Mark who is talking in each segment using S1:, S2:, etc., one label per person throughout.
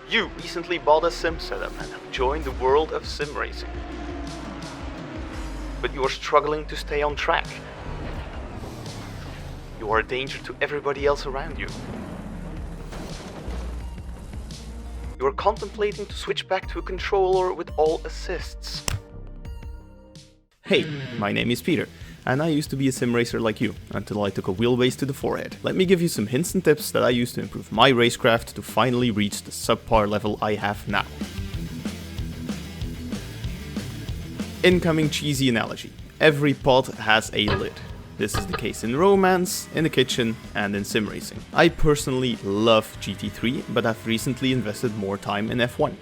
S1: You recently bought a sim setup and have joined the world of sim racing. But you are struggling to stay on track. You are a danger to everybody else around you. You are contemplating to switch back to a controller with all assists.
S2: Hey, my name is Peter, and I used to be a sim racer like you, until I took a wheelbase to the forehead. Let me give you some hints and tips that I used to improve my racecraft to finally reach the subpar level I have now. Incoming cheesy analogy. Every pot has a lid. This is the case in romance, in the kitchen, and in sim racing. I personally love GT3, but have recently invested more time in F1.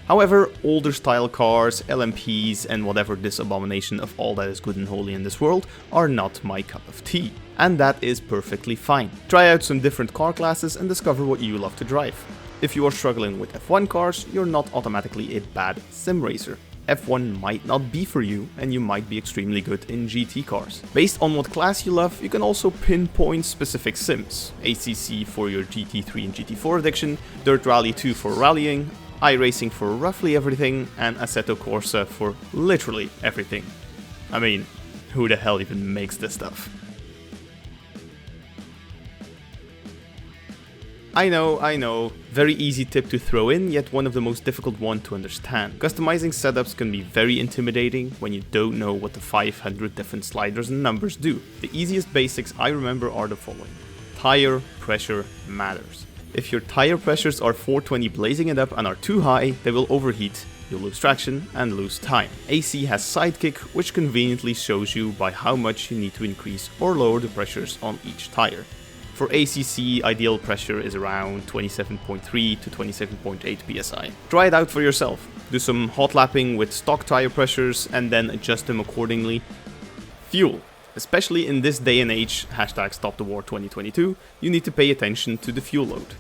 S2: However, older style cars, LMPs, and whatever this abomination of all that is good and holy in this world are not my cup of tea. And that is perfectly fine. Try out some different car classes and discover what you love to drive. If you are struggling with F1 cars, you're not automatically a bad sim racer. F1 might not be for you, and you might be extremely good in GT cars. Based on what class you love, you can also pinpoint specific sims. ACC for your GT3 and GT4 addiction, Dirt Rally 2 for rallying, iRacing for roughly everything, and Assetto Corsa for literally everything. I mean, who the hell even makes this stuff? I know, very easy tip to throw in, yet one of the most difficult one to understand. Customizing setups can be very intimidating when you don't know what the 500 different sliders and numbers do. The easiest basics I remember are the following. Tire pressure matters. If your tire pressures are 420 blazing it up and are too high, they will overheat, you'll lose traction and lose time. AC has Sidekick, which conveniently shows you by how much you need to increase or lower the pressures on each tire. For ACC, ideal pressure is around 27.3 to 27.8 psi. Try it out for yourself. Do some hot lapping with stock tire pressures and then adjust them accordingly. Fuel. Especially in this day and age, #StopTheWar2022, you need to pay attention to the fuel load.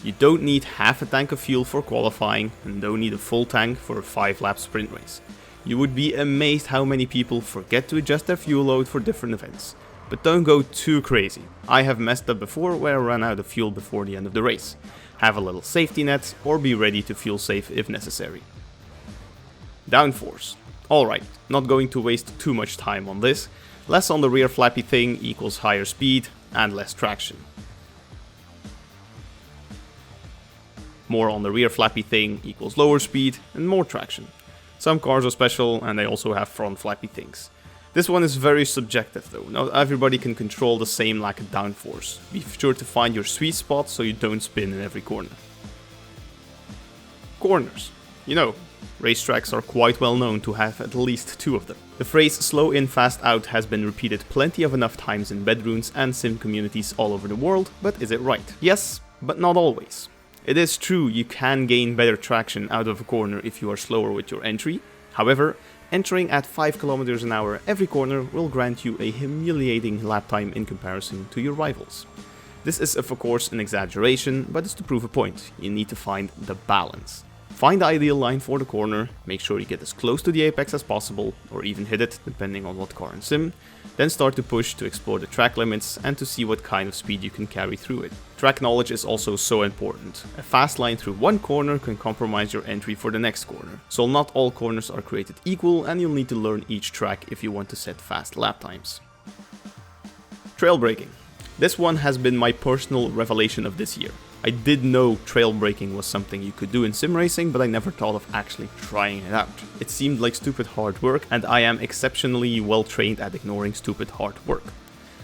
S2: You don't need half a tank of fuel for qualifying and don't need a full tank for a 5-lap sprint race. You would be amazed how many people forget to adjust their fuel load for different events. But don't go too crazy. I have messed up before where I ran out of fuel before the end of the race. Have a little safety net or be ready to fuel safe if necessary. Downforce. Alright, not going to waste too much time on this. Less on the rear flappy thing equals higher speed and less traction. More on the rear flappy thing equals lower speed and more traction. Some cars are special and they also have front flappy things. This one is very subjective though, not everybody can control the same lack of downforce. Be sure to find your sweet spot so you don't spin in every corner. Corners. You know, racetracks are quite well known to have at least 2 of them. The phrase slow in fast out has been repeated plenty of enough times in bedrooms and sim communities all over the world, but is it right? Yes, but not always. It is true you can gain better traction out of a corner if you are slower with your entry. However, entering at 5 km an hour every corner will grant you a humiliating lap time in comparison to your rivals. This is of course an exaggeration, but it's to prove a point. You need to find the balance. Find the ideal line for the corner, make sure you get as close to the apex as possible, or even hit it depending on what car and sim, then start to push to explore the track limits and to see what kind of speed you can carry through it. Track knowledge is also so important. A fast line through one corner can compromise your entry for the next corner. So not all corners are created equal and you'll need to learn each track if you want to set fast lap times. Trail braking. This one has been my personal revelation of this year. I did know trail braking was something you could do in sim racing, but I never thought of actually trying it out. It seemed like stupid hard work, and I am exceptionally well trained at ignoring stupid hard work.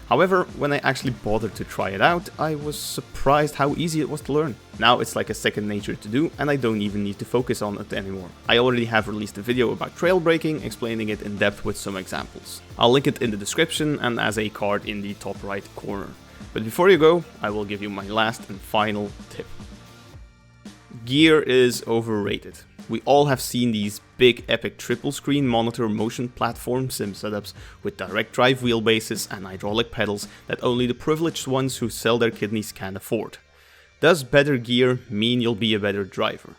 S2: However, when I actually bothered to try it out, I was surprised how easy it was to learn. Now it's like a second nature to do, and I don't even need to focus on it anymore. I already have released a video about trail braking, explaining it in depth with some examples. I'll link it in the description and as a card in the top right corner. But before you go, I will give you my last and final tip. Gear is overrated. We all have seen these big epic triple screen monitor motion platform sim setups with direct drive wheelbases and hydraulic pedals that only the privileged ones who sell their kidneys can afford. Does better gear mean you'll be a better driver?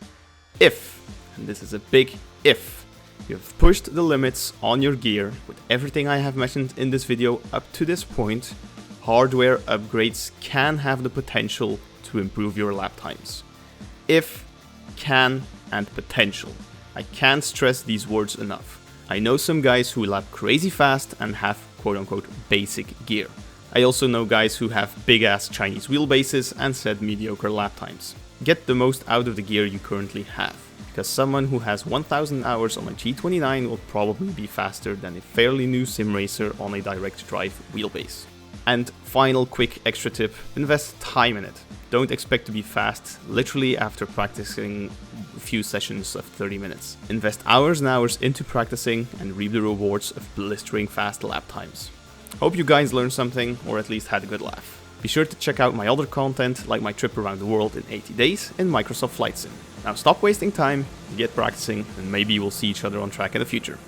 S2: If, and this is a big if, you've pushed the limits on your gear with everything I have mentioned in this video up to this point, hardware upgrades can have the potential to improve your lap times. If Can and potential. I can't stress these words enough. I know some guys who lap crazy fast and have quote-unquote basic gear. I also know guys who have big-ass Chinese wheelbases and said mediocre lap times. Get the most out of the gear you currently have, because someone who has 1000 hours on a G29 will probably be faster than a fairly new sim racer on a direct drive wheelbase. And final quick extra tip, invest time in it. Don't expect to be fast literally after practicing a few sessions of 30 minutes. Invest hours and hours into practicing and reap the rewards of blistering fast lap times. Hope you guys learned something, or at least had a good laugh. Be sure to check out my other content, like my trip around the world in 80 days in Microsoft Flight Sim. Now stop wasting time, get practicing, and maybe we'll see each other on track in the future.